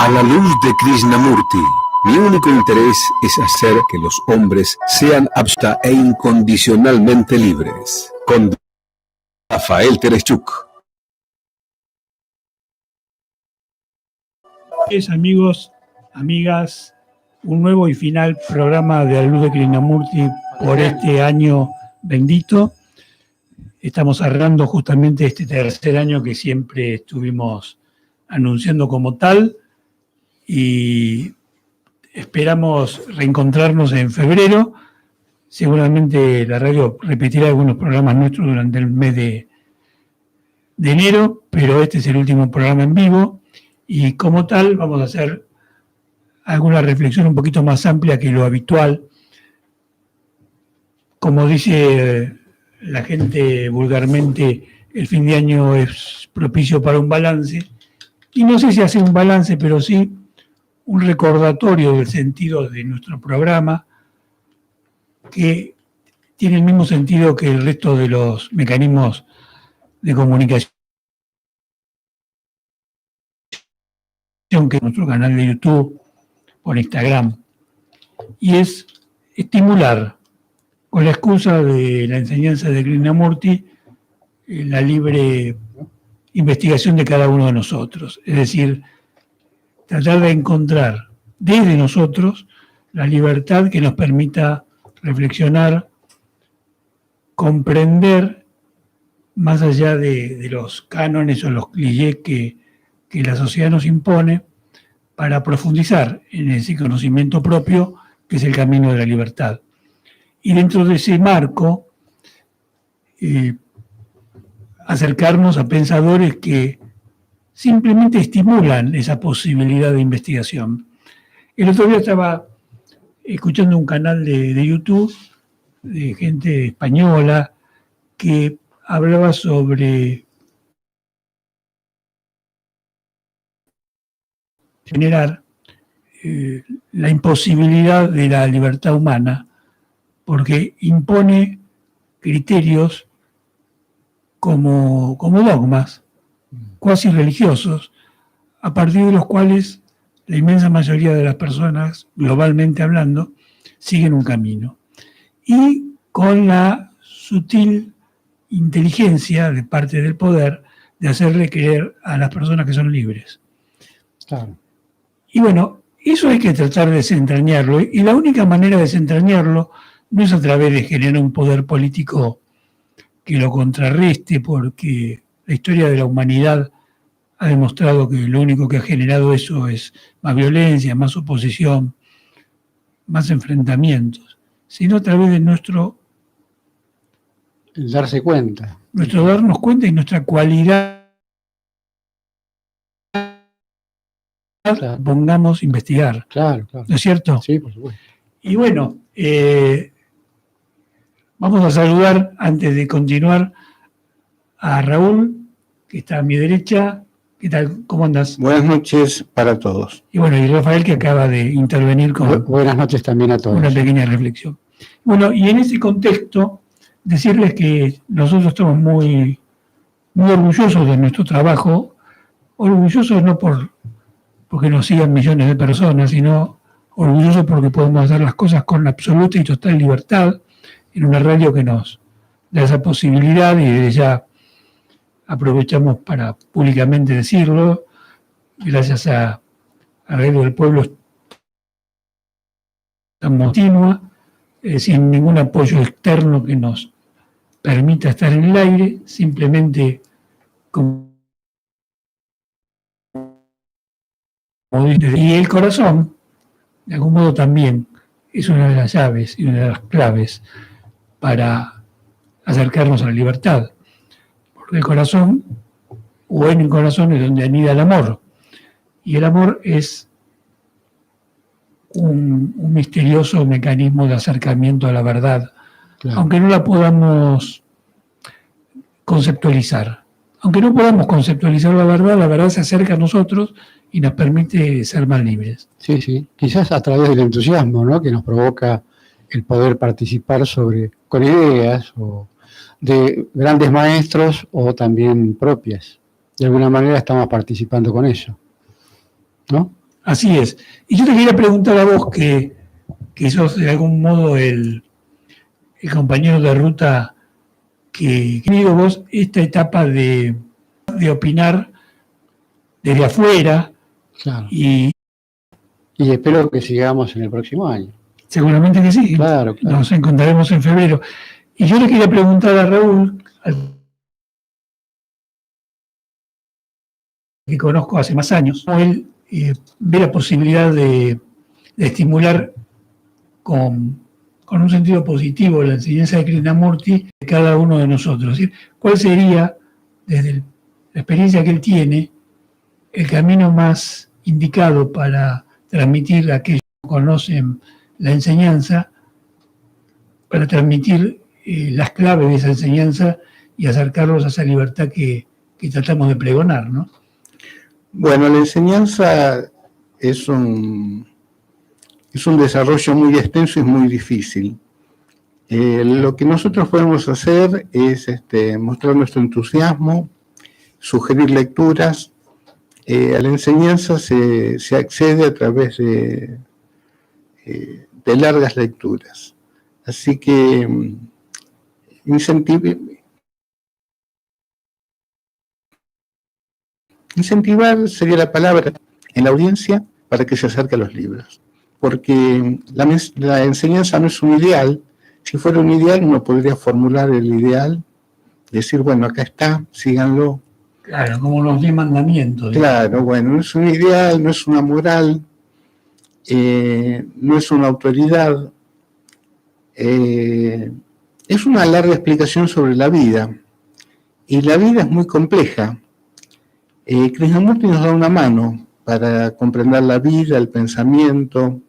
A la luz de Krishnamurti, mi único interés es hacer que los hombres sean absoluta e incondicionalmente libres. Con Rafael Tereshchuk. Amigos, amigas, un nuevo y final programa de A la luz de Krishnamurti por este año bendito. Estamos cerrando justamente este tercer año que siempre estuvimos anunciando como tal y esperamos reencontrarnos en febrero. Seguramente la radio repetirá algunos programas nuestros durante el mes de enero, pero este es el último programa en vivo y como tal vamos a hacer alguna reflexión un poquito más amplia que lo habitual. Como dice la gente vulgarmente, el fin de año es propicio para un balance, y no sé si hacer un balance, pero sí un recordatorio del sentido de nuestro programa, que tiene el mismo sentido que el resto de los mecanismos de comunicación que nuestro canal de YouTube, por Instagram, y es estimular, con la excusa de la enseñanza de Krishnamurti, la libre investigación de cada uno de nosotros. Es decir, tratar de encontrar desde nosotros la libertad que nos permita reflexionar, comprender, más allá de los cánones o los clichés que la sociedad nos impone, para profundizar en ese conocimiento propio que es el camino de la libertad. Y dentro de ese marco, acercarnos a pensadores que simplemente estimulan esa posibilidad de investigación. El otro día estaba escuchando un canal de YouTube de gente española que hablaba sobre generar la imposibilidad de la libertad humana porque impone criterios como dogmas cuasi religiosos, a partir de los cuales la inmensa mayoría de las personas, globalmente hablando, siguen un camino. Y con la sutil inteligencia de parte del poder de hacerle creer a las personas que son libres. Claro. Y bueno, eso hay que tratar de desentrañarlo, y la única manera de desentrañarlo no es a través de generar un poder político que lo contrarreste, porque la historia de la humanidad ha demostrado que lo único que ha generado eso es más violencia, más oposición, más enfrentamientos, sino a través de El darse cuenta. nuestro darnos cuenta y nuestra cualidad, Claro. pongamos investigar. Claro, claro. ¿No es cierto? Sí, por supuesto. Y bueno, vamos a saludar, antes de continuar, a Raúl, que está a mi derecha. ¿Qué tal? ¿Cómo andas? Buenas noches para todos. Y bueno, y Rafael, que acaba de intervenir con Buenas noches también a todos. una pequeña reflexión. Bueno, y en ese contexto, decirles que nosotros estamos muy, muy orgullosos de nuestro trabajo, orgullosos no porque nos sigan millones de personas, sino orgullosos porque podemos hacer las cosas con absoluta y total libertad en una radio que nos da esa posibilidad, y desde ya aprovechamos para públicamente decirlo, gracias a Radio del Pueblo estamos continua, sin ningún apoyo externo que nos permita estar en el aire, simplemente como dice, y el corazón, de algún modo también, es una de las llaves y una de las claves para acercarnos a la libertad. Porque el corazón, o en el corazón, es donde anida el amor. Y el amor es un misterioso mecanismo de acercamiento a la verdad, Claro. aunque no la podamos conceptualizar. Aunque no podamos conceptualizar la verdad se acerca a nosotros y nos permite ser más libres. Sí, sí. Quizás a través del entusiasmo, ¿no?, que nos provoca el poder participar con ideas o de grandes maestros o también propias. De alguna manera estamos participando con eso, ¿no? Así es. Y yo te quería preguntar a vos, que sos de algún modo el compañero de ruta, que tenido vos esta etapa de opinar desde afuera, Claro. y Y espero que sigamos en el próximo año. seguramente que sí. Claro, claro. Nos encontraremos en febrero. Y yo le quería preguntar a Raúl, que conozco hace más años, cómo él ve la posibilidad de estimular con un sentido positivo la enseñanza de Krishnamurti de cada uno de nosotros. Es decir, ¿cuál sería, desde la experiencia que él tiene, el camino más indicado para transmitir a aquellos que conocen la enseñanza, para transmitir las claves de esa enseñanza y acercarlos a esa libertad que tratamos de pregonar, ¿no? Bueno, la enseñanza es un desarrollo muy extenso y muy difícil. Lo que nosotros podemos hacer es mostrar nuestro entusiasmo, sugerir lecturas. A la enseñanza se accede a través de largas lecturas. Así que incentivar sería la palabra en la audiencia para que se acerque a los libros. Porque la enseñanza no es un ideal. Si fuera un ideal, uno podría formular el ideal, decir, bueno, acá está, síganlo. Claro, como los 10 mandamientos. Claro, bueno, no es un ideal, no es una moral, no es una autoridad, es una larga explicación sobre la vida. Y la vida es muy compleja. Krishnamurti nos da una mano para comprender la vida, el pensamiento,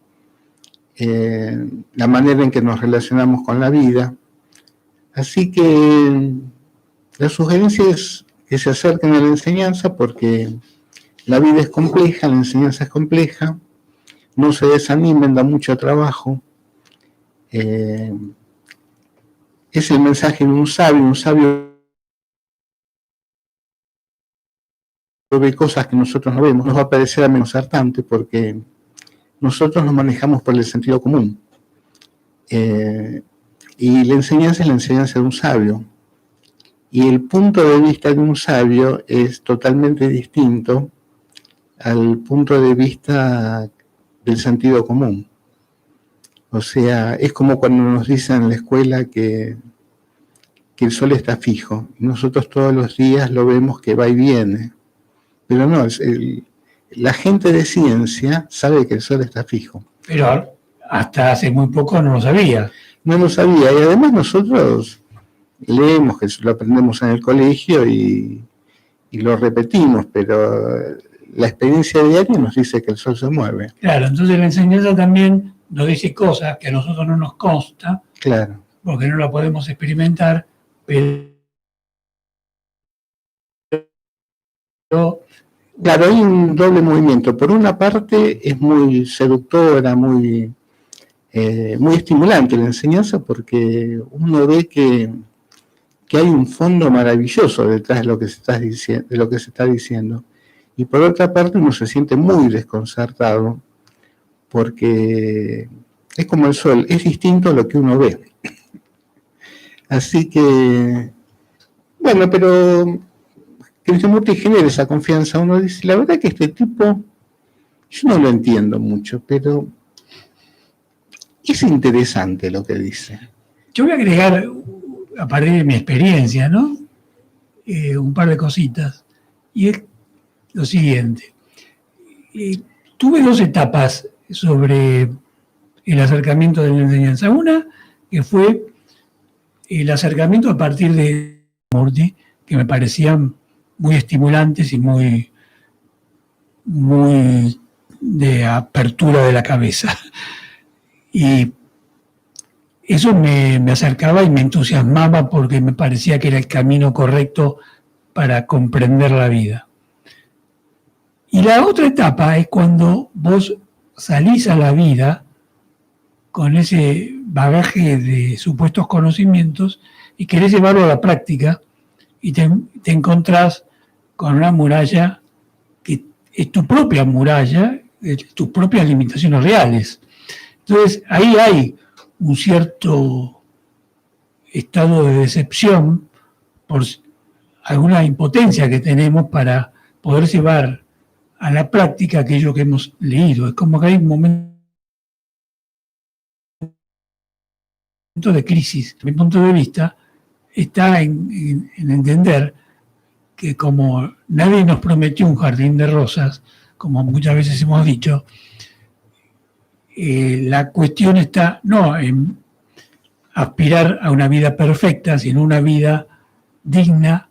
la manera en que nos relacionamos con la vida. Así que la sugerencia es que se acerquen a la enseñanza, porque la vida es compleja, la enseñanza es compleja, no se desanimen, da mucho trabajo. Es el mensaje de un sabio ve cosas que nosotros no vemos. Nos va a parecer amenazante porque nosotros nos manejamos por el sentido común. Y la enseñanza es la enseñanza de un sabio. Y el punto de vista de un sabio es totalmente distinto al punto de vista del sentido común. O sea, es como cuando nos dicen en la escuela que el sol está fijo. Nosotros todos los días lo vemos que va y viene. Pero no, la gente de ciencia sabe que el sol está fijo. Pero hasta hace muy poco no lo sabía. No lo sabía, y además nosotros leemos, que lo aprendemos en el colegio y lo repetimos, pero la experiencia diaria nos dice que el sol se mueve. Claro, entonces la enseñanza también nos dice cosas que a nosotros no nos consta, Claro. porque no la podemos experimentar, pero Claro, hay un doble movimiento. Por una parte es muy seductora, muy estimulante la enseñanza, porque uno ve que hay un fondo maravilloso detrás de lo que se está diciendo. Y por otra parte uno se siente muy desconcertado, porque es como el sol, es distinto a lo que uno ve. Así que, bueno, pero Krishnamurti genera esa confianza. Uno dice, la verdad que este tipo, yo no lo entiendo mucho, pero es interesante lo que dice. yo voy a agregar, a partir de mi experiencia, ¿no? Un par de cositas. Y es lo siguiente. Tuve dos etapas sobre el acercamiento de la enseñanza. Una, que fue el acercamiento a partir de Krishnamurti, que me parecían muy estimulantes y muy de apertura de la cabeza. Y eso me acercaba y me entusiasmaba, porque me parecía que era el camino correcto para comprender la vida. Y la otra etapa es cuando vos salís a la vida con ese bagaje de supuestos conocimientos y querés llevarlo a la práctica, y te encontrás con una muralla que es tu propia muralla, tus propias limitaciones reales. Entonces, ahí hay un cierto estado de decepción por alguna impotencia que tenemos para poder llevar a la práctica aquello que hemos leído. Es como que hay un momento de crisis. Mi punto de vista está en entender que como nadie nos prometió un jardín de rosas, como muchas veces hemos dicho, la cuestión está no en aspirar a una vida perfecta, sino una vida digna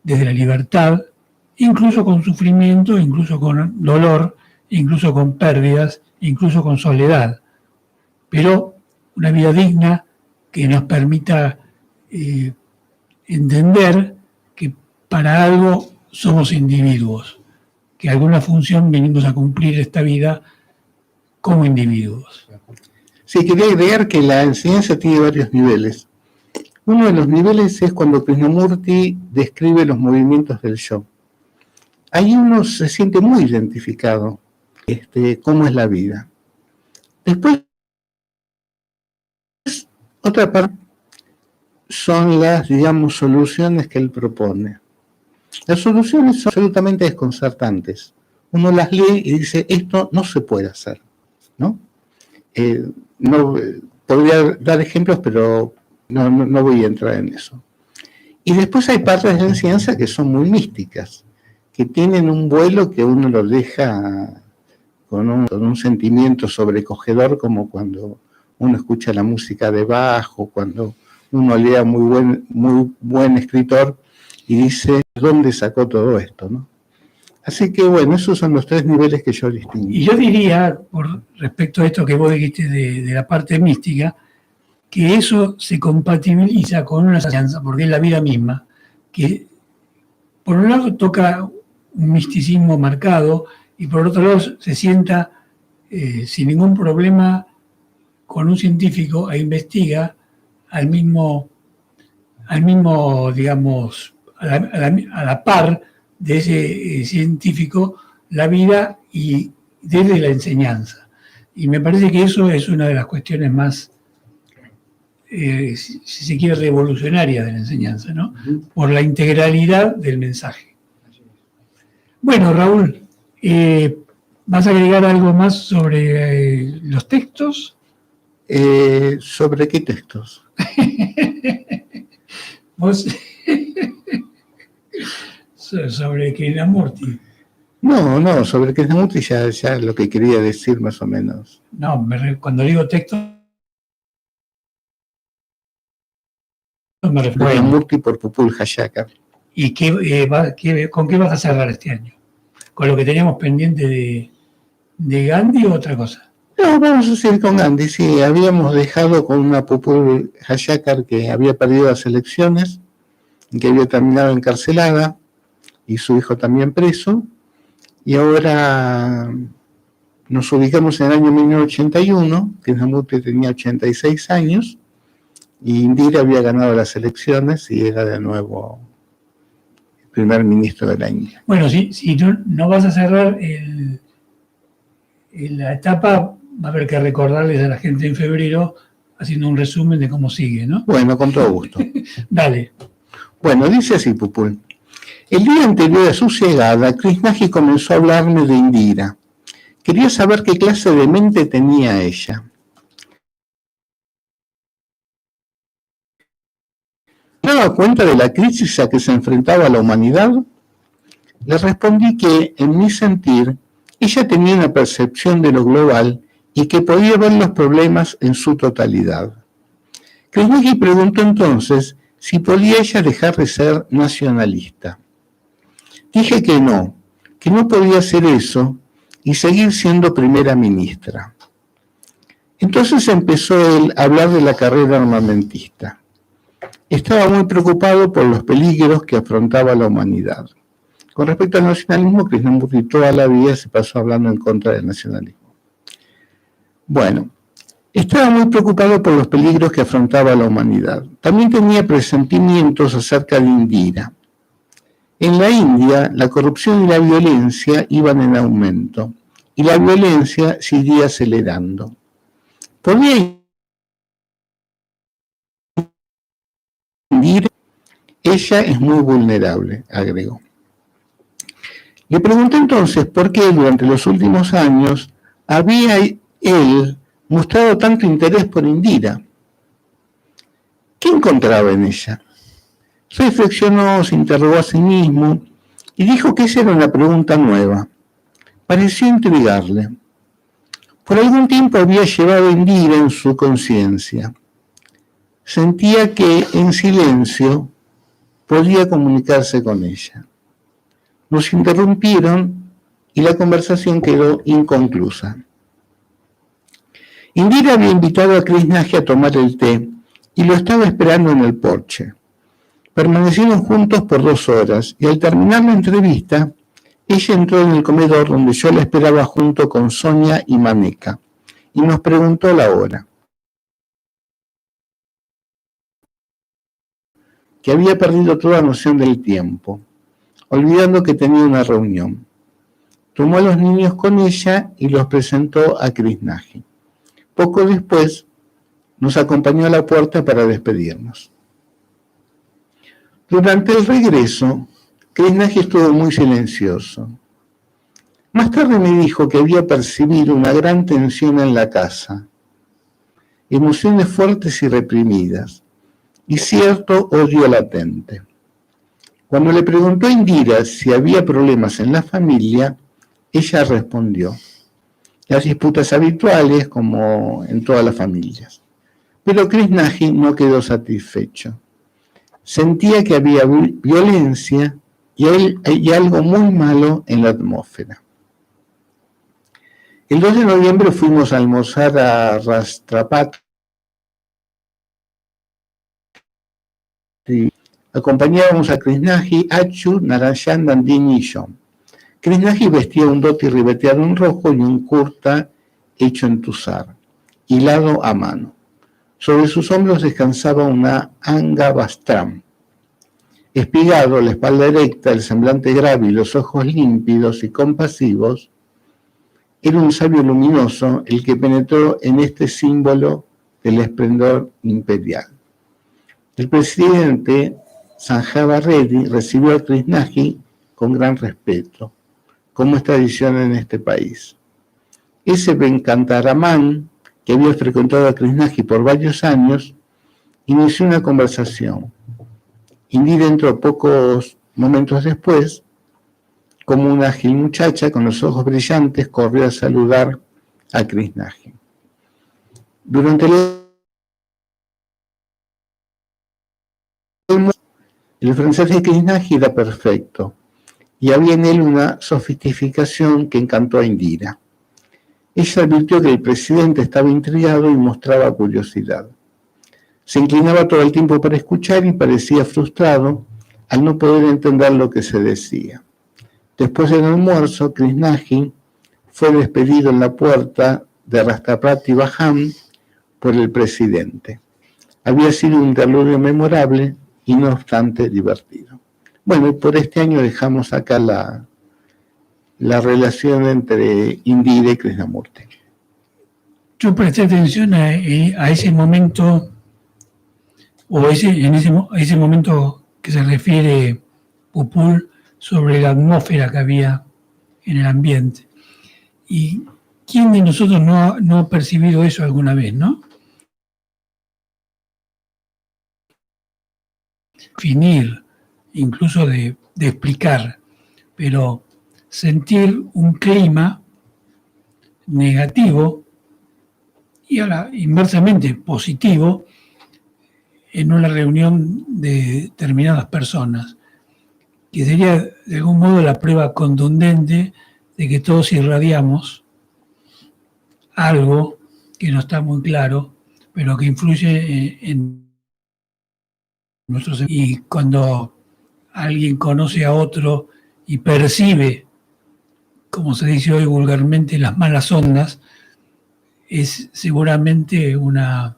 desde la libertad, incluso con sufrimiento, incluso con dolor, incluso con pérdidas, incluso con soledad. Pero una vida digna que nos permita entender que para algo somos individuos, que alguna función venimos a cumplir esta vida como individuos. Sí, quería agregar que la enseñanza tiene varios niveles. Uno de los niveles es cuando Krishnamurti describe los movimientos del yo. Ahí uno se siente muy identificado, cómo es la vida. Después, otra parte son las, digamos, soluciones que él propone. Las soluciones son absolutamente desconcertantes. Uno las lee y dice, esto no se puede hacer, ¿no? No podría dar ejemplos, pero no voy a entrar en eso. Y después hay partes de la enseñanza que son muy místicas, que tienen un vuelo que uno lo deja con un sentimiento sobrecogedor, como cuando uno escucha la música de Bach, o cuando uno lee a muy buen escritor y dice, ¿dónde sacó todo esto, no? Así que bueno, esos son los tres niveles que yo distingo. Y yo diría, por respecto a esto que vos dijiste de la parte mística, que eso se compatibiliza con una enseñanza, porque es la vida misma, que por un lado toca un misticismo marcado y por otro lado se sienta sin ningún problema con un científico e investiga al mismo digamos, a la par de ese científico la vida y desde la enseñanza. Y me parece que eso es una de las cuestiones más, si se quiere, revolucionarias de la enseñanza, ¿no? Por la integralidad del mensaje. Bueno, Raúl, ¿vas a agregar algo más sobre los textos? ¿Sobre qué textos? ¿Vos? Sobre Krishnamurti. No, sobre Krishnamurti ya lo que quería decir más o menos. No, cuando digo texto me refiero. Krishnamurti por Pupul Hayakar. ¿Y con qué vas a cerrar este año? ¿Con lo que teníamos pendiente de Gandhi o otra cosa? No, vamos a seguir con Gandhi. Sí, habíamos dejado con una Pupul Hayakar que había perdido las elecciones, que había terminado encarcelada, y su hijo también preso, y ahora nos ubicamos en el año 1981, Krishnamurti tenía 86 años, y Indira había ganado las elecciones y era de nuevo el primer ministro de la India. Bueno, si no vas a cerrar la etapa, va a haber que recordarles a la gente en febrero, haciendo un resumen de cómo sigue, ¿no? Bueno, con todo gusto. Dale. Bueno, dice así Pupul. El día anterior a su llegada, Krishnaji comenzó a hablarme de Indira. Quería saber qué clase de mente tenía ella. ¿Me daba cuenta de la crisis a que se enfrentaba la humanidad? Le respondí que, en mi sentir, ella tenía una percepción de lo global y que podía ver los problemas en su totalidad. Krishnaji preguntó entonces si podía ella dejar de ser nacionalista. Dije que no podía hacer eso y seguir siendo primera ministra. Entonces empezó él a hablar de la carrera armamentista. Estaba muy preocupado por los peligros que afrontaba la humanidad. Con respecto al nacionalismo, Krishnamurti toda la vida se pasó hablando en contra del nacionalismo. Bueno, estaba muy preocupado por los peligros que afrontaba la humanidad. También tenía presentimientos acerca de Indira. En la India, la corrupción y la violencia iban en aumento, y la violencia se iría acelerando. ¿Podría Indira? Ella es muy vulnerable, agregó. Le pregunté entonces por qué durante los últimos años había él mostrado tanto interés por Indira. ¿Qué encontraba en ella? Reflexionó, se interrogó a sí mismo y dijo que esa era una pregunta nueva. Pareció intrigarle. Por algún tiempo había llevado a Indira en su conciencia. Sentía que en silencio podía comunicarse con ella. Nos interrumpieron y la conversación quedó inconclusa. Indira había invitado a Krishnagi a tomar el té y lo estaba esperando en el porche. Permanecieron juntos por 2 horas y al terminar la entrevista, ella entró en el comedor donde yo la esperaba junto con Sonia y Maneka y nos preguntó la hora. Que había perdido toda noción del tiempo, olvidando que tenía una reunión. Tomó a los niños con ella y los presentó a Krishnagi. Poco después, nos acompañó a la puerta para despedirnos. Durante el regreso, Krishnagi estuvo muy silencioso. Más tarde me dijo que había percibido una gran tensión en la casa, emociones fuertes y reprimidas, y cierto odio latente. Cuando le preguntó a Indira si había problemas en la familia, ella respondió: las disputas habituales, como en todas las familias. Pero Krishnagi no quedó satisfecho. Sentía que había violencia y algo muy malo en la atmósfera. El 2 de noviembre fuimos a almorzar a Rashtrapati. Acompañábamos a Krishnagi, Achu, Narayan, Nandini y yo. Krishnagi vestía un dhoti ribeteado en rojo y un kurta hecho en tusar, hilado a mano. Sobre sus hombros descansaba una anga vastram. Espigado, la espalda erecta, el semblante grave y los ojos límpidos y compasivos, era un sabio luminoso el que penetró en este símbolo del esplendor imperial. El presidente Sanjava Reddy recibió a Krishnagi con gran respeto, como es tradición en este país. Ese Venkataraman, que había frecuentado a Krishnagi por varios años, inició una conversación. Indira entró pocos momentos después, como una ágil muchacha con los ojos brillantes, corrió a saludar a Krishnagi. Durante el francés de Krishnagi era perfecto, y había en él una sofisticación que encantó a Indira. Ella advirtió que el presidente estaba intrigado y mostraba curiosidad. Se inclinaba todo el tiempo para escuchar y parecía frustrado al no poder entender lo que se decía. Después del almuerzo, Krishnagi fue despedido en la puerta de Rashtrapati Bhavan por el presidente. Había sido un interludio memorable y no obstante divertido. Bueno, y por este año dejamos acá la relación entre Indira y Krishnamurti. Yo presté atención a ese momento, o a ese momento que se refiere Upul sobre la atmósfera que había en el ambiente. ¿Y quién de nosotros no ha percibido eso alguna vez, no? Definir, incluso de explicar, pero sentir un clima negativo y ahora inversamente positivo en una reunión de determinadas personas, que sería de algún modo la prueba contundente de que todos irradiamos algo que no está muy claro, pero que influye en nuestros. Y cuando alguien conoce a otro y percibe, como se dice hoy vulgarmente, las malas ondas, es seguramente una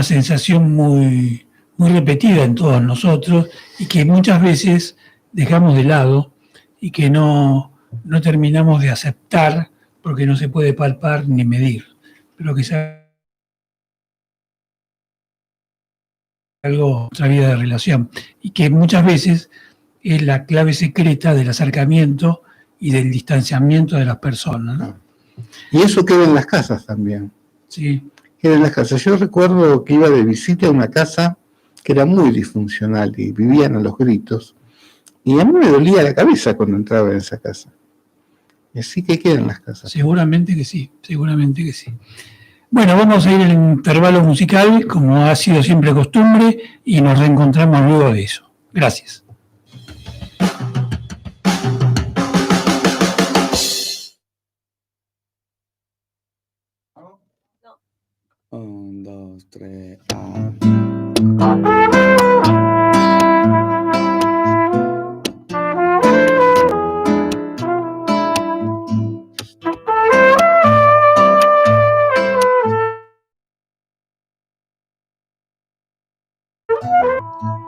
sensación muy, muy repetida en todos nosotros y que muchas veces dejamos de lado y que no no terminamos de aceptar porque no se puede palpar ni medir, pero que sea algo otra vida de relación y que muchas veces es la clave secreta del acercamiento y del distanciamiento de las personas, ¿no? Y eso queda en las casas también. Sí. Queda en las casas. Yo recuerdo que iba de visita a una casa que era muy disfuncional y vivían a los gritos. Y a mí me dolía la cabeza cuando entraba en esa casa. Y así que queda en las casas. Seguramente que sí, seguramente que sí. Bueno, vamos a ir en intervalo musical, como ha sido siempre costumbre, y nos reencontramos luego de eso. Gracias. Un, dos, tres,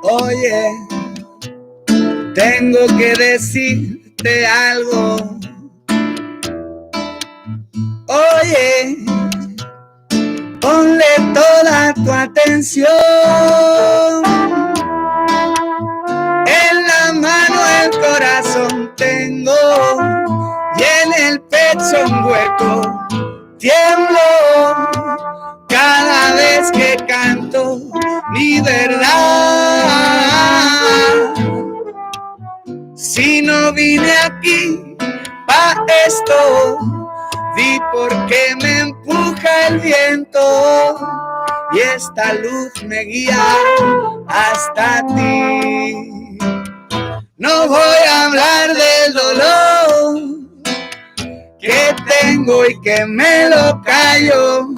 Oye, tengo que decirte algo. Oye, ponle toda tu atención. En la mano el corazón tengo y en el pecho un hueco. Tiemblo cada vez que canto mi verdad. Si no vine aquí pa' esto, vi por qué me empuja el viento y esta luz me guía hasta ti. No voy a hablar del dolor que tengo y que me lo callo.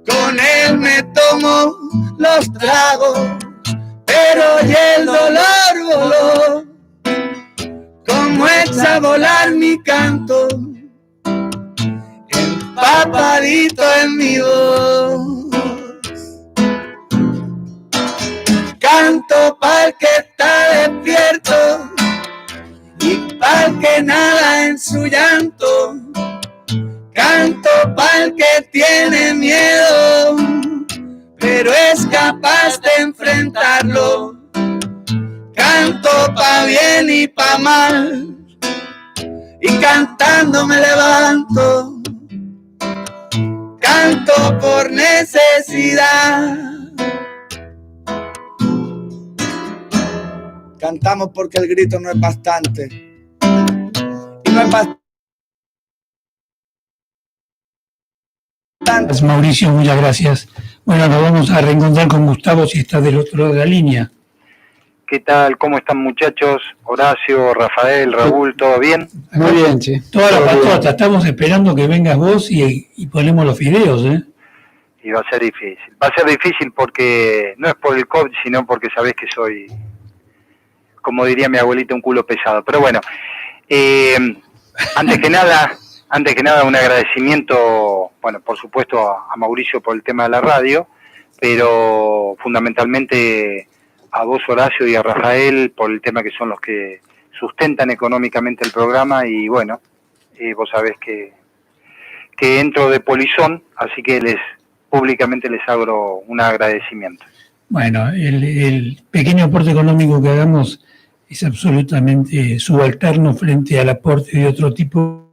Con él me tomo los tragos, pero y el dolor voló, como echa a volar mi canto, empapadito en mi voz. Canto pa'l que está despierto y pa'l que nada en su llanto. Canto pa'l que tiene miedo, pero es capaz de enfrentarlo. Canto pa' bien y pa' mal, y cantando me levanto. Canto por necesidad. Cantamos porque el grito no es bastante. Y no es bastante. Mauricio, muchas gracias. Bueno, nos vamos a reencontrar con Gustavo si está del otro lado de la línea. ¿Qué tal? ¿Cómo están, muchachos? Horacio, Rafael, Raúl, ¿todo bien? Muy bien, sí. Toda la patota, estamos esperando que vengas vos y ponemos los fideos, ¿eh? Y va a ser difícil. Va a ser difícil porque no es por el COVID, sino porque sabés que soy, como diría mi abuelita, un culo pesado. Pero bueno, antes que nada un agradecimiento, bueno, por supuesto a Mauricio por el tema de la radio, pero fundamentalmente a vos, Horacio, y a Rafael por el tema que son los que sustentan económicamente el programa. Y bueno, vos sabés que entro de polizón, así que públicamente les hago un agradecimiento. Bueno, el pequeño aporte económico que hagamos es absolutamente subalterno frente al aporte de otro tipo.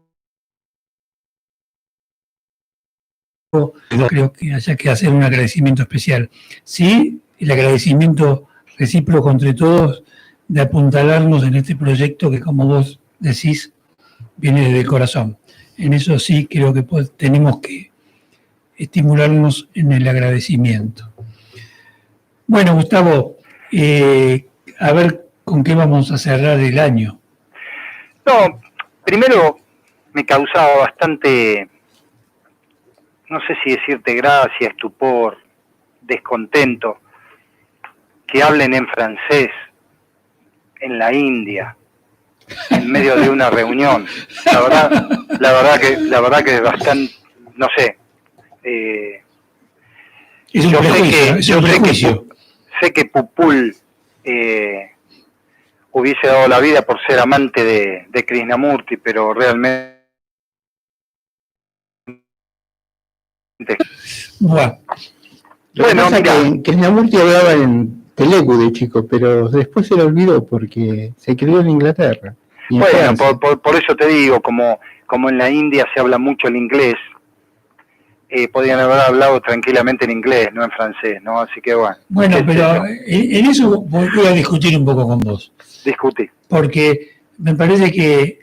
No creo que haya que hacer un agradecimiento especial. Sí, el agradecimiento recíproco entre todos de apuntalarnos en este proyecto que, como vos decís, viene desde el corazón. En eso sí creo que tenemos que estimularnos en el agradecimiento. Bueno, Gustavo, a ver con qué vamos a cerrar el año. No, primero me causaba bastante, no sé si decirte gracia, estupor, descontento, que hablen en francés en la India, en medio de una reunión. La verdad que es bastante, no sé. Es un prejuicio. Sé que Pupul hubiese dado la vida por ser amante de Krishnamurti, pero realmente... Bueno, Lo que Bueno, pasa mira. que Krishnamurti hablaba en Telugu de chico, pero después se lo olvidó porque se crió en Inglaterra. Y en Bueno, Francia. por eso te digo, como en la India se habla mucho el inglés, podrían haber hablado tranquilamente en inglés, no en francés, ¿no? Así que bueno. bueno, qué sé pero yo. en eso voy a discutir un poco con vos, Discutí. porque me parece que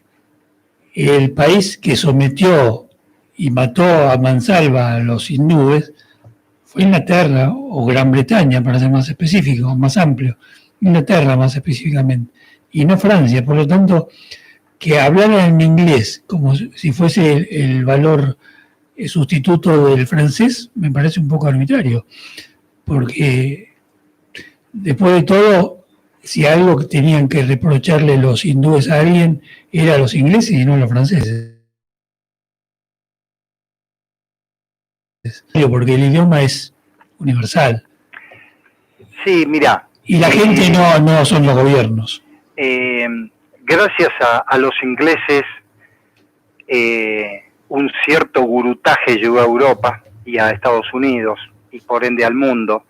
el país que sometió y mató a mansalva a los hindúes fue Inglaterra o Gran Bretaña, para ser más específico, más amplio, Inglaterra más específicamente, y no Francia. Por lo tanto, que hablaran en inglés como si fuese el valor sustituto del francés, me parece un poco arbitrario, porque después de todo, si algo que tenían que reprocharle los hindúes a alguien, era a los ingleses y no a los franceses. Porque el idioma es universal. Sí, mira. Y la gente no son los gobiernos. Gracias a los ingleses, un cierto gurutaje llegó a Europa y a Estados Unidos y por ende al mundo,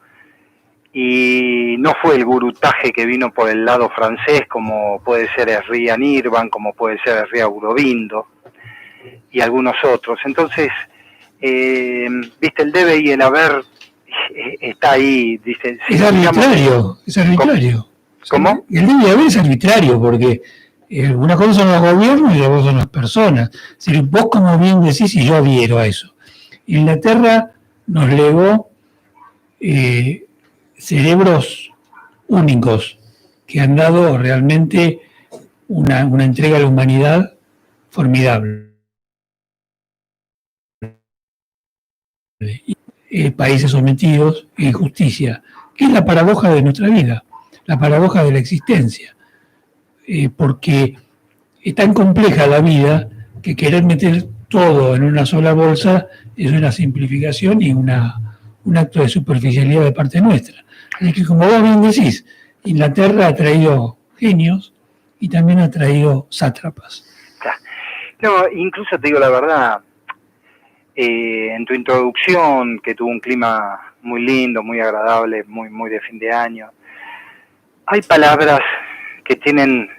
y no fue el gurutaje que vino por el lado francés, como puede ser Sri Anirban, como puede ser Sri Aurobindo y algunos otros. Entonces, viste, el debe y el haber está ahí, dice. Es arbitrario, es arbitrario. ¿Cómo? El debe y haber es arbitrario, porque una cosa son los gobiernos y otra cosa son las personas. Es decir, vos, como bien decís, y yo adhiero a eso. Inglaterra nos legó cerebros únicos que han dado realmente una entrega a la humanidad formidable. Países sometidos, injusticia, que es la paradoja de nuestra vida, la paradoja de la existencia, porque es tan compleja la vida que querer meter todo en una sola bolsa es una simplificación y un acto de superficialidad de parte nuestra. Así que, como vos bien decís, Inglaterra ha traído genios y también ha traído sátrapas. No, incluso te digo la verdad, en tu introducción, que tuvo un clima muy lindo, muy agradable, muy de fin de año, hay palabras que tienen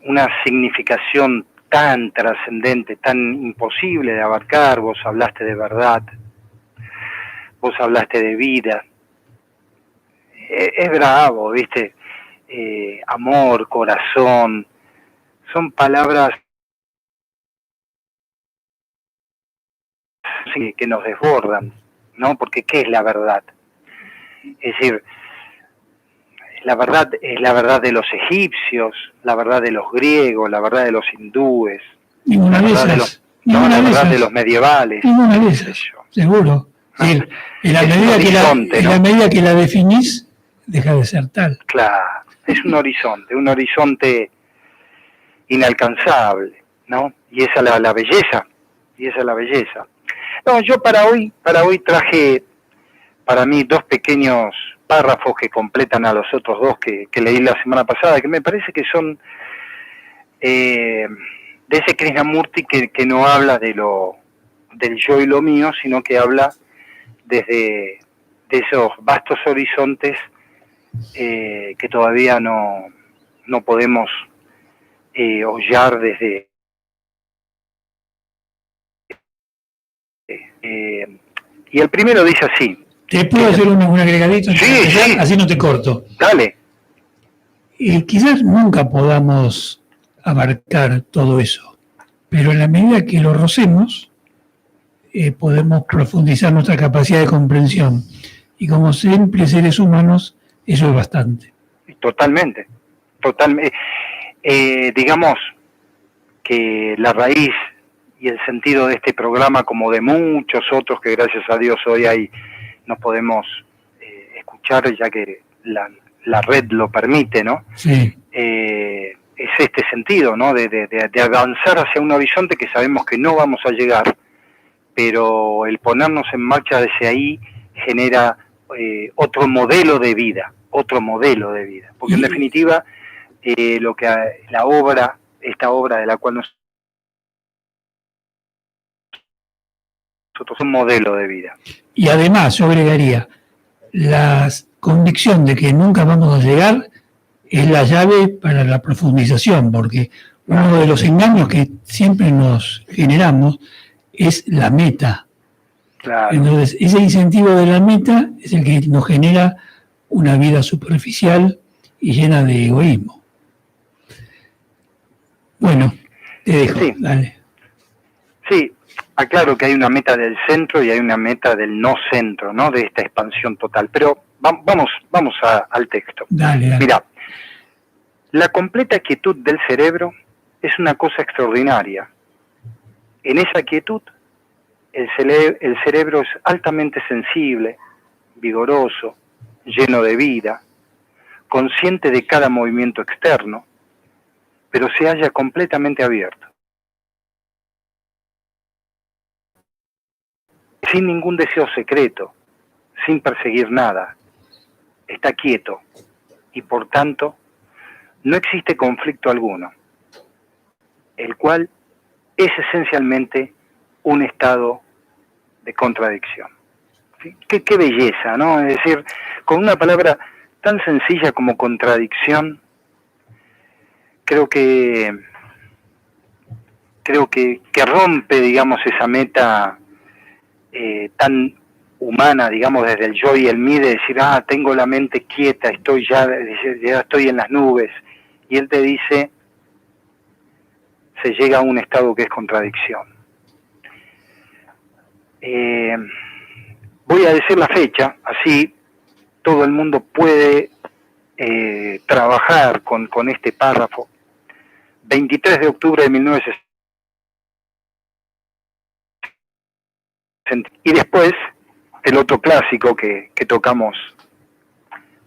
una significación tan trascendente, tan imposible de abarcar. Vos hablaste de verdad, vos hablaste de vida. Es bravo, ¿viste? Amor, corazón, son palabras que nos desbordan, ¿no? Porque ¿qué es la verdad? Es decir, la verdad es la verdad de los egipcios, la verdad de los griegos, la verdad de los hindúes, Ninguna de esas. la verdad de los medievales. Ninguna de esas, seguro. En la medida que la definís, deja de ser tal. Claro, es un horizonte inalcanzable, ¿no? Y esa es la belleza, No, yo para hoy traje para mí dos pequeños párrafos que completan a los otros dos que leí la semana pasada, que me parece que son de ese Krishnamurti que no habla del yo y lo mío, sino que habla de esos vastos horizontes que todavía no podemos hollar desde y el primero dice así. ¿Te puedo hacer un agregadito? Sí. Así no te corto. Dale. Quizás nunca podamos abarcar todo eso, pero en la medida que lo rocemos, podemos profundizar nuestra capacidad de comprensión. Y como siempre seres humanos, eso es bastante. Totalmente. Digamos que la raíz y el sentido de este programa, como de muchos otros que gracias a Dios hoy nos podemos escuchar, ya que la red lo permite, ¿no? Sí. Es este sentido, ¿no? De avanzar hacia un horizonte que sabemos que no vamos a llegar, pero el ponernos en marcha desde ahí genera otro modelo de vida, otro modelo de vida. Porque en definitiva, lo que esta obra de la cual nosotros un modelo de vida. Y además, yo agregaría, la convicción de que nunca vamos a llegar es la llave para la profundización, porque uno de los engaños que siempre nos generamos es la meta. Claro. Entonces, ese incentivo de la meta es el que nos genera una vida superficial y llena de egoísmo. Bueno, te dejo, Sí. dale. Sí, aclaro que hay una meta del centro y hay una meta del no centro, ¿no? De esta expansión total. Pero vamos al texto. Dale. Mirá, la completa quietud del cerebro es una cosa extraordinaria. En esa quietud, el cerebro es altamente sensible, vigoroso, lleno de vida, consciente de cada movimiento externo, pero se halla completamente abierto. Sin ningún deseo secreto, sin perseguir nada, está quieto y por tanto no existe conflicto alguno, el cual es esencialmente un estado de contradicción. ¿Sí? Qué belleza, ¿no? Es decir, con una palabra tan sencilla como contradicción, creo que rompe, digamos, esa meta tan humana, digamos, desde el yo y el mí, de decir, tengo la mente quieta, ya estoy en las nubes, y él te dice, se llega a un estado que es contradicción. Voy a decir la fecha, así todo el mundo puede trabajar con este párrafo. 23 de octubre de 1960. Y después, el otro clásico que tocamos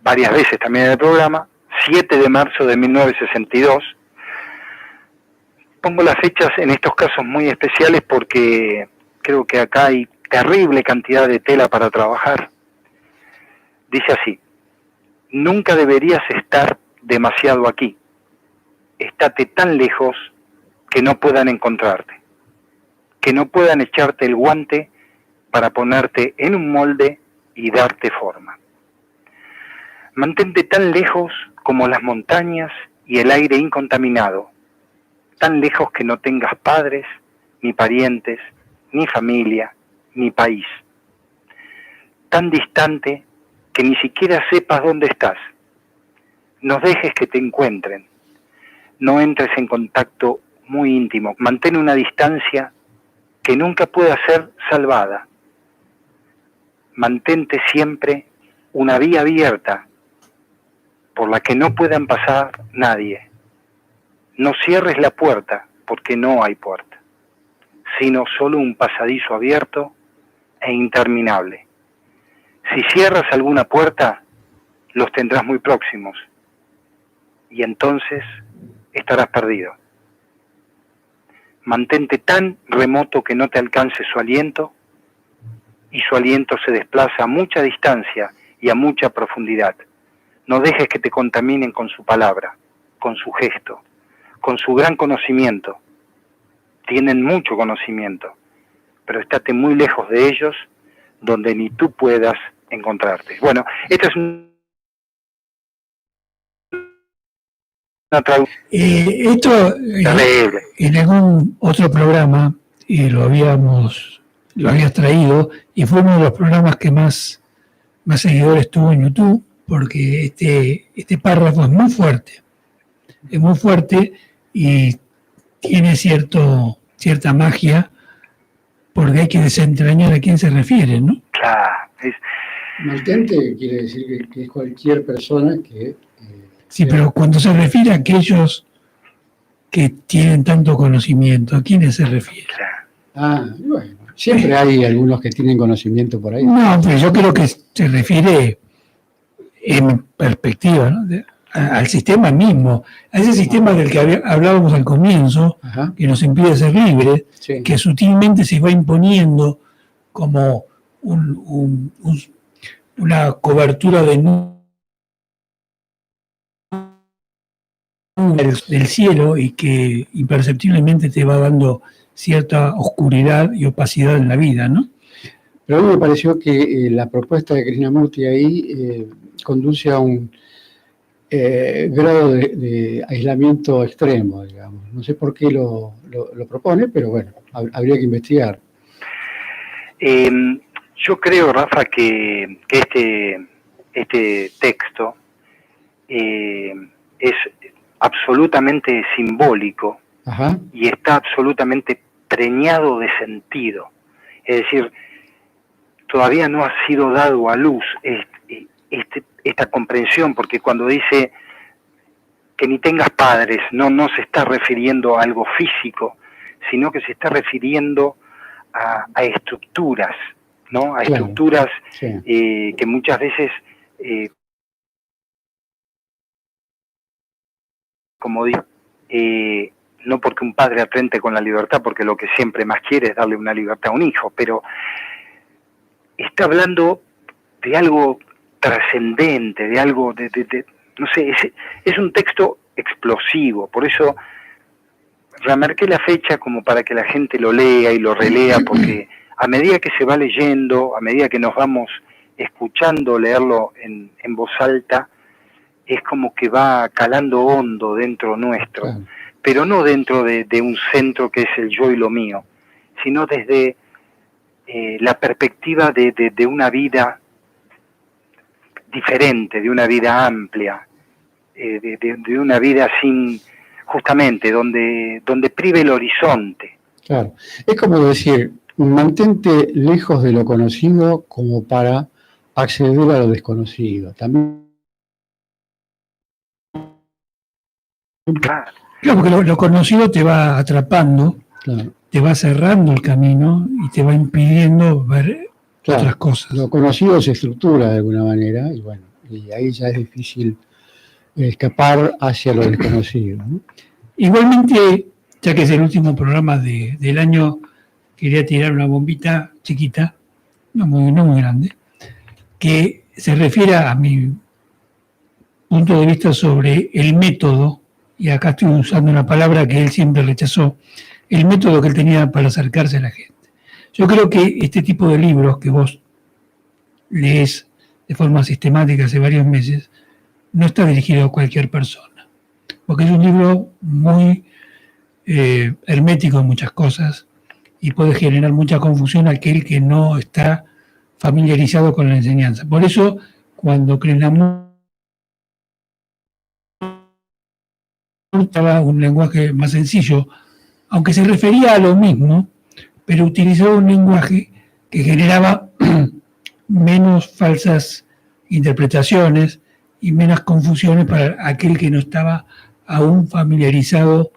varias veces también en el programa, 7 de marzo de 1962. Pongo las fechas en estos casos muy especiales porque creo que acá hay terrible cantidad de tela para trabajar. Dice así: nunca deberías estar demasiado aquí. Estate tan lejos que no puedan encontrarte, que no puedan echarte el guante para ponerte en un molde y darte forma. Mantente tan lejos como las montañas y el aire incontaminado, tan lejos que no tengas padres, ni parientes, ni familia, ni país. Tan distante que ni siquiera sepas dónde estás. No dejes que te encuentren. No entres en contacto muy íntimo. Mantén una distancia que nunca pueda ser salvada. Mantente siempre una vía abierta por la que no puedan pasar nadie. No cierres la puerta porque no hay puerta, sino solo un pasadizo abierto e interminable. Si cierras alguna puerta, los tendrás muy próximos y entonces estarás perdido. Mantente tan remoto que no te alcance su aliento, y su aliento se desplaza a mucha distancia y a mucha profundidad. No dejes que te contaminen con su palabra, con su gesto, con su gran conocimiento. Tienen mucho conocimiento, pero estate muy lejos de ellos, donde ni tú puedas encontrarte. Bueno, esta es una traducción Esto terrible. en algún otro programa lo habías traído y fue uno de los programas que más seguidores tuvo en YouTube, porque este párrafo es muy fuerte y tiene cierta magia, porque hay que desentrañar a quién se refiere, ¿no? Claro, Mantente quiere decir que es cualquier persona que... Sí, pero cuando se refiere a aquellos que tienen tanto conocimiento, ¿a quiénes se refiere? Bueno, siempre hay algunos que tienen conocimiento por ahí. No, pero yo creo que se refiere en perspectiva, ¿no? Al sistema mismo, a ese sistema del que hablábamos al comienzo, Ajá. que nos impide ser libres, Sí. que sutilmente se va imponiendo como una cobertura de del cielo y que imperceptiblemente te va dando cierta oscuridad y opacidad en la vida, ¿no? Pero a mí me pareció que la propuesta de Krishnamurti ahí conduce a un grado de aislamiento extremo, digamos. No sé por qué lo propone, pero bueno, habría que investigar. Yo creo, Rafa, que este texto es absolutamente simbólico. Ajá. Y está absolutamente preñado de sentido. Es decir, todavía no ha sido dado a luz esta comprensión, porque cuando dice que ni tengas padres, no se está refiriendo a algo físico, sino que se está refiriendo a estructuras, ¿no? A Claro. estructuras Sí. que muchas veces, como digo, no porque un padre atente con la libertad, porque lo que siempre más quiere es darle una libertad a un hijo, pero está hablando de algo trascendente, de algo no sé, es un texto explosivo, por eso remarqué la fecha como para que la gente lo lea y lo relea, porque a medida que se va leyendo, a medida que nos vamos escuchando leerlo en voz alta, es como que va calando hondo dentro nuestro, Claro. pero no dentro de un centro que es el yo y lo mío, sino desde la perspectiva de una vida diferente, de una vida amplia, de una vida sin, justamente, donde prive el horizonte. Claro. Es como decir, mantente lejos de lo conocido como para acceder a lo desconocido. También. Claro. Claro, porque lo conocido te va atrapando, Claro. te va cerrando el camino y te va impidiendo ver Claro, otras cosas. lo conocido se estructura de alguna manera y bueno, y ahí ya es difícil escapar hacia lo desconocido, ¿no? Igualmente, ya que es el último programa del año, quería tirar una bombita chiquita, no muy grande, que se refiere a mi punto de vista sobre el método, y acá estoy usando una palabra que él siempre rechazó, el método que él tenía para acercarse a la gente. Yo creo que este tipo de libros que vos lees de forma sistemática hace varios meses, no está dirigido a cualquier persona, porque es un libro muy hermético en muchas cosas y puede generar mucha confusión a aquel que no está familiarizado con la enseñanza. Por eso, cuando Krishnamurti usaba un lenguaje más sencillo, aunque se refería a lo mismo, pero utilizaba un lenguaje que generaba menos falsas interpretaciones y menos confusiones para aquel que no estaba aún familiarizado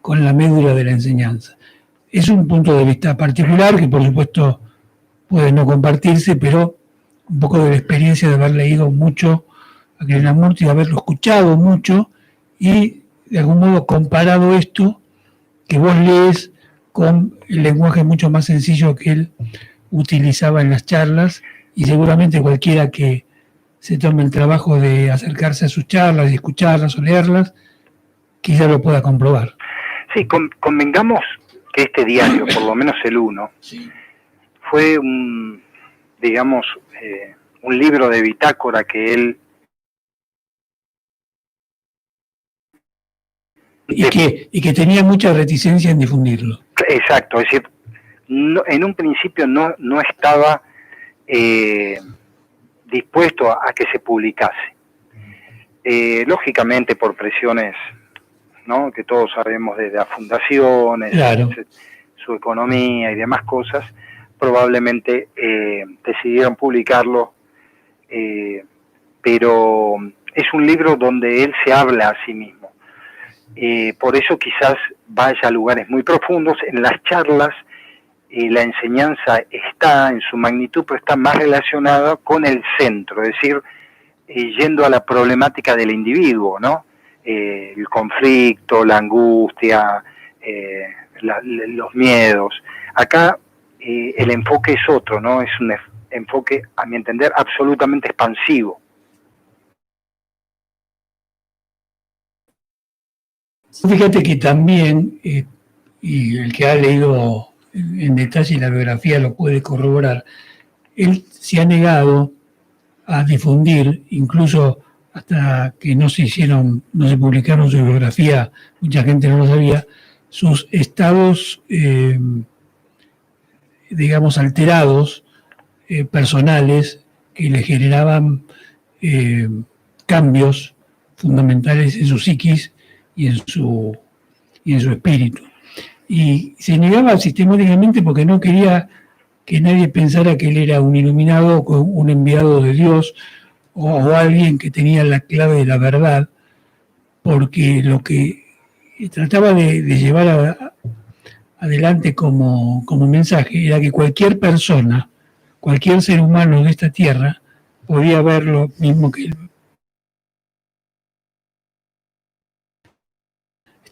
con la médula de la enseñanza. Es un punto de vista particular que por supuesto puede no compartirse, pero un poco de la experiencia de haber leído mucho a Krishnamurti, de haberlo escuchado mucho y de algún modo comparado esto que vos lees con el lenguaje mucho más sencillo que él utilizaba en las charlas, y seguramente cualquiera que se tome el trabajo de acercarse a sus charlas y escucharlas o leerlas, quizá lo pueda comprobar. Sí, convengamos que este diario, por lo menos el 1, fue un libro de bitácora que él... Y que tenía mucha reticencia en difundirlo. Exacto, es decir, en un principio no estaba dispuesto a que se publicase. Lógicamente por presiones, ¿no?, que todos sabemos de las fundaciones, claro, su economía y demás cosas, probablemente decidieron publicarlo, pero es un libro donde él se habla a sí mismo. Por eso quizás vaya a lugares muy profundos. En las charlas la enseñanza está en su magnitud, pero está más relacionada con el centro, es decir, yendo a la problemática del individuo, ¿no? El conflicto, la angustia, los miedos. Acá el enfoque es otro, ¿no? Es un enfoque, a mi entender, absolutamente expansivo. Fíjate que también, y el que ha leído en detalle la biografía lo puede corroborar, él se ha negado a difundir, incluso hasta que no se publicaron su biografía, mucha gente no lo sabía, sus estados, digamos, alterados, personales, que le generaban cambios fundamentales en su psiquis y en su espíritu. Y se negaba sistemáticamente porque no quería que nadie pensara que él era un iluminado, un enviado de Dios o alguien que tenía la clave de la verdad, porque lo que trataba de llevar adelante como mensaje era que cualquier persona, cualquier ser humano de esta tierra podía ver lo mismo que él.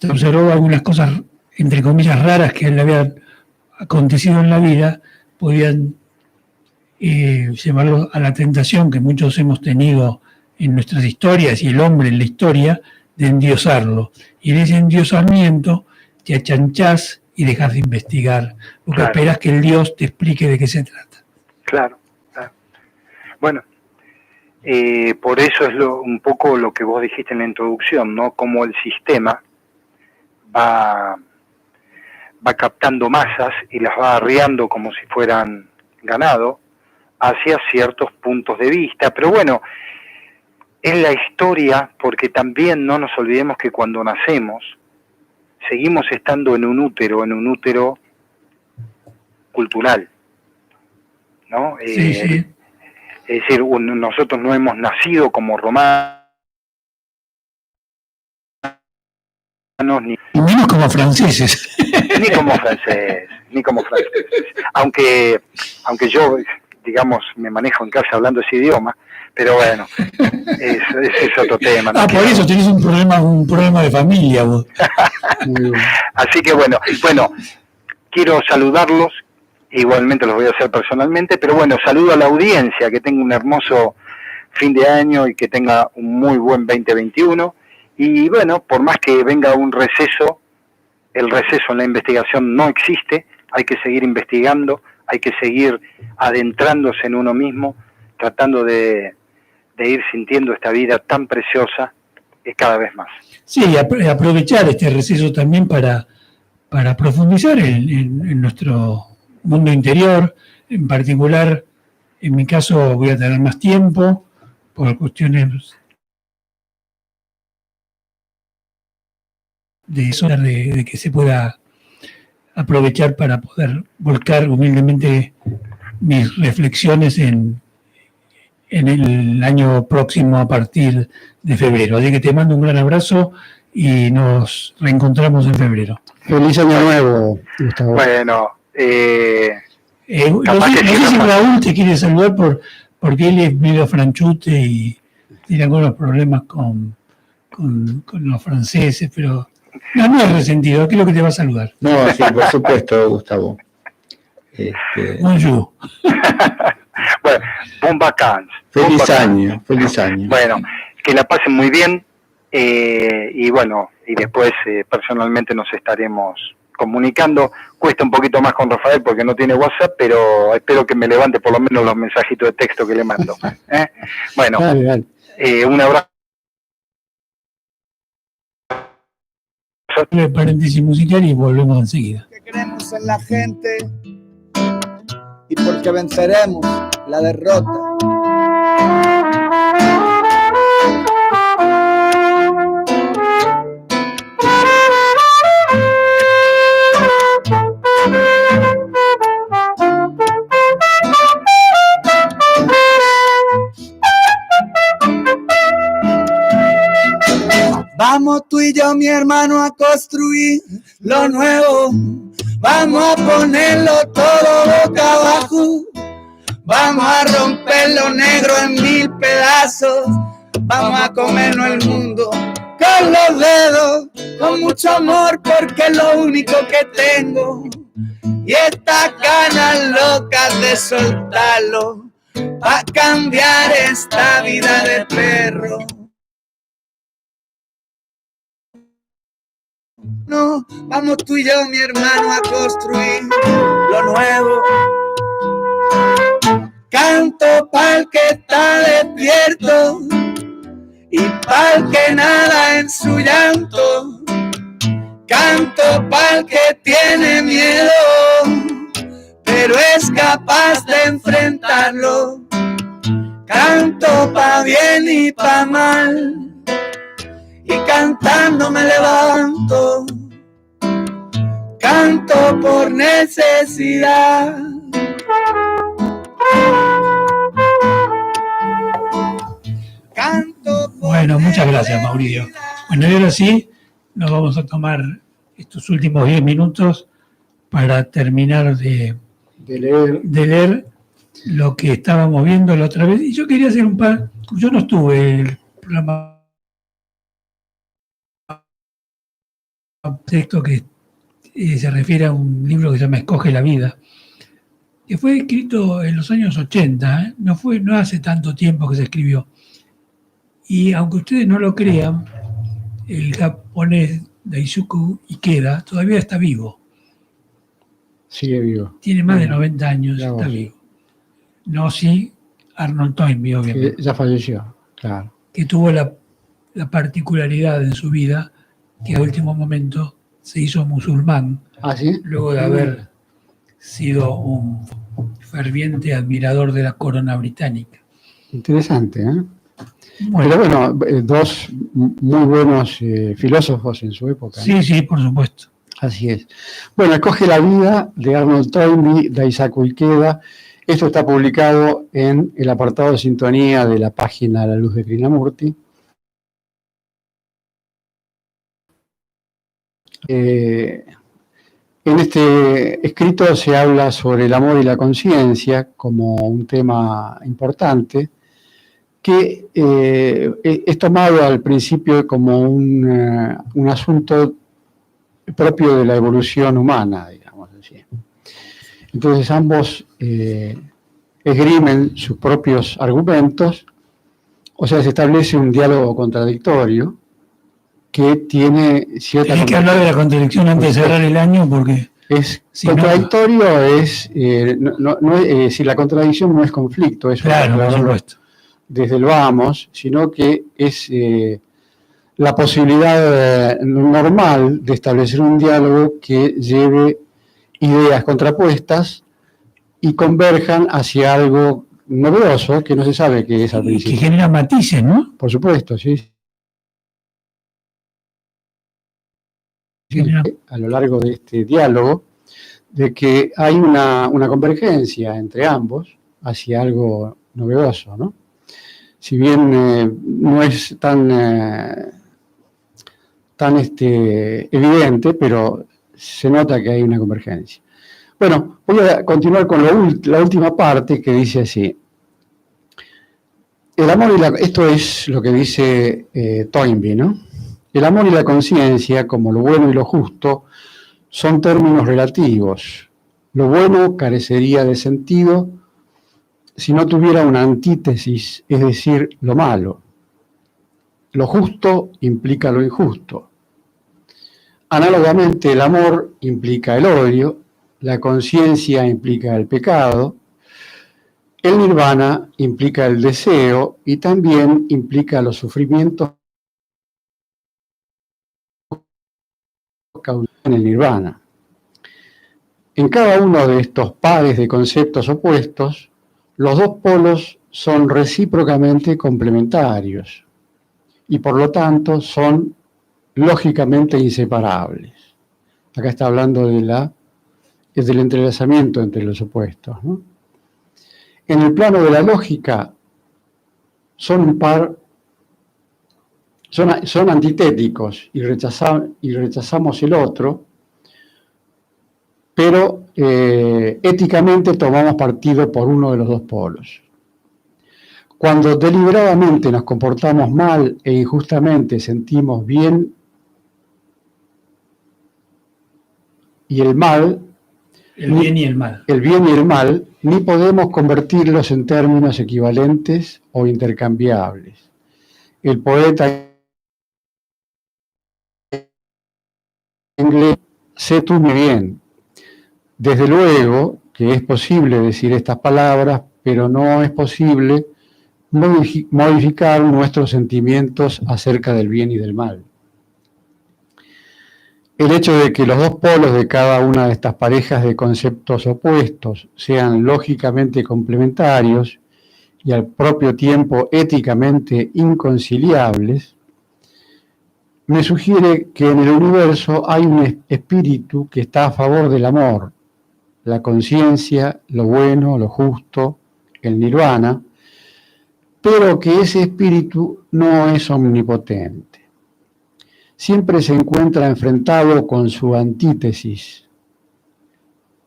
Observó algunas cosas, entre comillas, raras que le habían acontecido en la vida, podían llevarlo a la tentación que muchos hemos tenido en nuestras historias y el hombre en la historia, de endiosarlo. Y en ese endiosamiento te achanchás y dejas de investigar, porque Claro. esperas que el Dios te explique de qué se trata. Claro, claro. Bueno, por eso es un poco lo que vos dijiste en la introducción, ¿no? Cómo el sistema va captando masas y las va arriando como si fueran ganado hacia ciertos puntos de vista. Pero bueno, es la historia, porque también no nos olvidemos que cuando nacemos seguimos estando en un útero cultural, ¿no? Sí, sí. Es decir, nosotros no hemos nacido como romanos ni menos como franceses. Ni como franceses. Aunque yo, digamos, me manejo en casa hablando ese idioma, pero bueno, ese es otro tema, ¿no? Por eso tenés un problema de familia vos. Así que bueno, quiero saludarlos, igualmente los voy a hacer personalmente, pero bueno, saludo a la audiencia, que tenga un hermoso fin de año y que tenga un muy buen 2021. Y bueno, por más que venga un receso, el receso en la investigación no existe, hay que seguir investigando, hay que seguir adentrándose en uno mismo, tratando de ir sintiendo esta vida tan preciosa cada vez más. Sí, aprovechar este receso también para profundizar en nuestro mundo interior. En particular, en mi caso voy a tener más tiempo por cuestiones de que se pueda aprovechar para poder volcar humildemente mis reflexiones en el año próximo a partir de febrero. Así que te mando un gran abrazo y nos reencontramos en febrero. Feliz año nuevo, Gustavo. Bueno, no sé si Raúl te quiere saludar porque él es medio franchute y tiene algunos problemas con los franceses, pero no es resentido. ¿Qué es lo que te va a saludar? No, sí, por supuesto, Gustavo. Bonjour. Bueno, bon vacances. Feliz año. Bueno, que la pasen muy bien y bueno, y después personalmente nos estaremos comunicando. Cuesta un poquito más con Rafael porque no tiene WhatsApp, pero espero que me levante por lo menos los mensajitos de texto que le mando. Bueno, Dale. Un abrazo. Paréntesis musical y volvemos enseguida. Que creemos en la gente y porque venceremos la derrota. Vamos tú y yo, mi hermano, a construir lo nuevo. Vamos a ponerlo todo boca abajo. Vamos a romper lo negro en 1000 pedazos. Vamos a comernos el mundo con los dedos, con mucho amor, porque es lo único que tengo. Y estas ganas locas de soltarlo, pa' cambiar esta vida de perro. No, vamos tú y yo, mi hermano, a construir lo nuevo. Canto pa'l que está despierto y pa'l que nada en su llanto. Canto pa'l que tiene miedo, pero es capaz de enfrentarlo. Canto pa' bien y pa' mal, y cantando me levanto. Canto por necesidad. Canto por Bueno, muchas gracias, Mauricio. Bueno, y ahora sí, nos vamos a tomar estos últimos 10 minutos para terminar de leer lo que estábamos viendo la otra vez. Y yo quería hacer un par, yo no estuve en el programa texto que se refiere a un libro que se llama Escoge la vida, que fue escrito en los años 80, no hace tanto tiempo que se escribió. Y aunque ustedes no lo crean, el japonés Daisuke Ikeda todavía está vivo. Sigue vivo. Tiene más de 90 años, está vivo. No, sí, Arnold Toynbee, obviamente. Que ya falleció, claro. Que tuvo la particularidad en su vida que a último momento se hizo musulmán. ¿Ah, sí? Luego de haber sido un ferviente admirador de la corona británica. Interesante, ¿eh? Bueno, Pero bueno, dos muy buenos filósofos en su época. sí, ¿no? sí, por supuesto. Así es. Bueno, Escoge la vida de Arnold Toynbee, Daisaku Ikeda. Esto está publicado en el apartado de sintonía de la página La Luz de Krishnamurti. En este escrito se habla sobre el amor y la conciencia como un tema importante, que es tomado al principio como un asunto propio de la evolución humana, digamos así. Entonces ambos esgrimen sus propios argumentos, o sea, se establece un diálogo contradictorio que tiene cierta... Hay que hablar de la contradicción antes de cerrar el año porque... Es si contradictorio, si la contradicción no es conflicto, es claro, por supuesto. Desde el vamos, sino que es la posibilidad normal de establecer un diálogo que lleve ideas contrapuestas y converjan hacia algo novedoso que no se sabe qué es al principio. Que genera matices, ¿no? Por supuesto, sí. A lo largo de este diálogo, de que hay una convergencia entre ambos hacia algo novedoso, ¿no? Si bien no es tan evidente, pero se nota que hay una convergencia. Bueno, voy a continuar con la última parte que dice así. El amor esto es lo que dice Toynbee, ¿no? El amor y la conciencia, como lo bueno y lo justo, son términos relativos. Lo bueno carecería de sentido si no tuviera una antítesis, es decir, lo malo. Lo justo implica lo injusto. Análogamente, el amor implica el odio, la conciencia implica el pecado, el nirvana implica el deseo y también implica los sufrimientos en el nirvana. En cada uno de estos pares de conceptos opuestos, los dos polos son recíprocamente complementarios y por lo tanto son lógicamente inseparables. Acá está hablando del entrelazamiento entre los opuestos, ¿no? En el plano de la lógica son un par, son antitéticos y rechazamos el otro, pero éticamente tomamos partido por uno de los dos polos. Cuando deliberadamente nos comportamos mal e injustamente sentimos bien y el mal, el bien y el mal. El bien y el mal, ni podemos convertirlos en términos equivalentes o intercambiables. El poeta inglés, sé tú mi bien. Desde luego que es posible decir estas palabras, pero no es posible modificar nuestros sentimientos acerca del bien y del mal. El hecho de que los dos polos de cada una de estas parejas de conceptos opuestos sean lógicamente complementarios y al propio tiempo éticamente inconciliables, me sugiere que en el universo hay un espíritu que está a favor del amor, la conciencia, lo bueno, lo justo, el nirvana, pero que ese espíritu no es omnipotente. Siempre se encuentra enfrentado con su antítesis.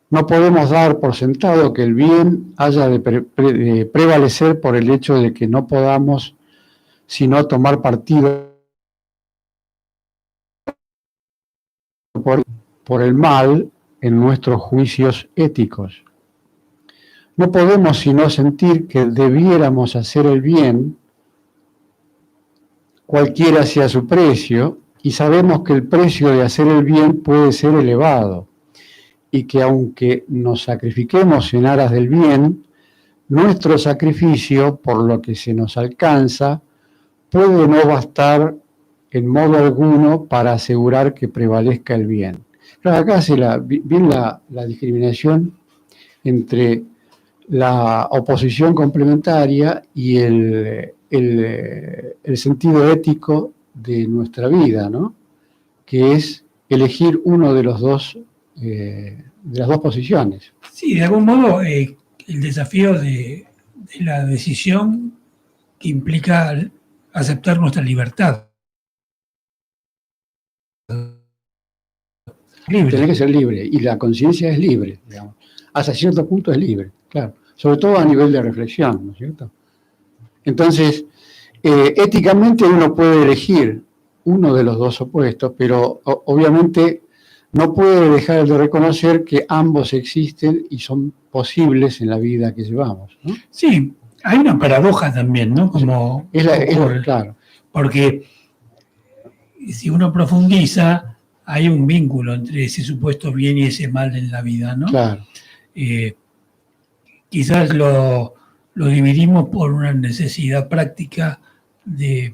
No podemos dar por sentado que el bien haya de prevalecer por el hecho de que no podamos sino tomar partido por el mal en nuestros juicios éticos. No podemos sino sentir que debiéramos hacer el bien, cualquiera sea su precio, y sabemos que el precio de hacer el bien puede ser elevado, y que aunque nos sacrifiquemos en aras del bien, nuestro sacrificio, por lo que se nos alcanza, puede no bastar en modo alguno para asegurar que prevalezca el bien. Claro, acá hace bien la discriminación entre la oposición complementaria y el sentido ético de nuestra vida, ¿no? Que es elegir uno de los dos, de las dos posiciones. Sí, de algún modo el desafío de la decisión que implica aceptar nuestra libertad. Libre. Tiene que ser libre, y la conciencia es libre, digamos. Hasta cierto punto es libre, claro. Sobre todo a nivel de reflexión, ¿no es cierto? Entonces, éticamente uno puede elegir uno de los dos opuestos, pero obviamente no puede dejar de reconocer que ambos existen y son posibles en la vida que llevamos, ¿no? Sí, hay una paradoja también, ¿no? Como claro. Porque si uno profundiza, hay un vínculo entre ese supuesto bien y ese mal en la vida, ¿no? Claro. Quizás lo dividimos por una necesidad práctica de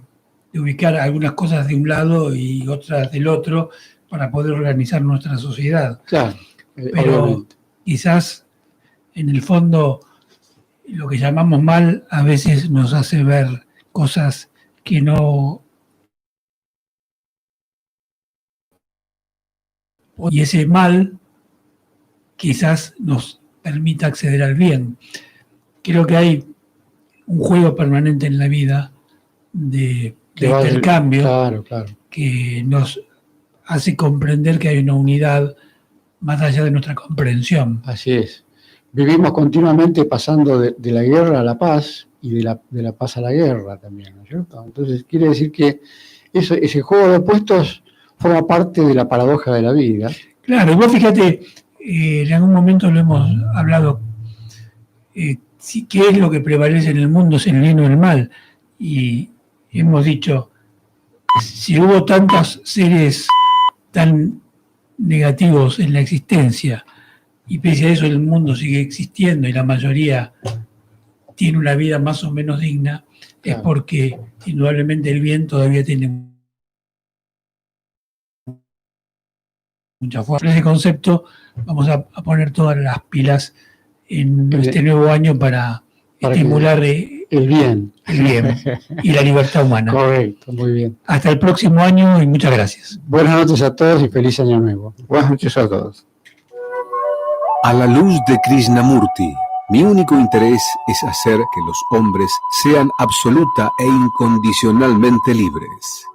ubicar algunas cosas de un lado y otras del otro para poder organizar nuestra sociedad. Claro, pero obviamente. Quizás en el fondo lo que llamamos mal a veces nos hace ver cosas que no... Y ese mal quizás nos permita acceder al bien. Creo que hay un juego permanente en la vida de intercambio, claro. que nos hace comprender que hay una unidad más allá de nuestra comprensión. Así es. Vivimos continuamente pasando de la guerra a la paz y de la paz a la guerra también, ¿no es cierto? Entonces quiere decir que ese juego de opuestos forma parte de la paradoja de la vida. Claro, y vos fíjate, en algún momento lo hemos hablado, ¿qué es lo que prevalece en el mundo? ¿Es el bien o el mal? Y hemos dicho, si hubo tantos seres tan negativos en la existencia, y pese a eso el mundo sigue existiendo y la mayoría tiene una vida más o menos digna, claro, es porque indudablemente el bien todavía tiene mucha fuerza. En ese concepto vamos a poner todas las pilas en este nuevo año para estimular el bien y la libertad humana. Correcto, muy bien. Hasta el próximo año y muchas gracias. Buenas noches a todos y feliz año nuevo. Buenas noches a todos. A la luz de Krishnamurti, mi único interés es hacer que los hombres sean absoluta e incondicionalmente libres.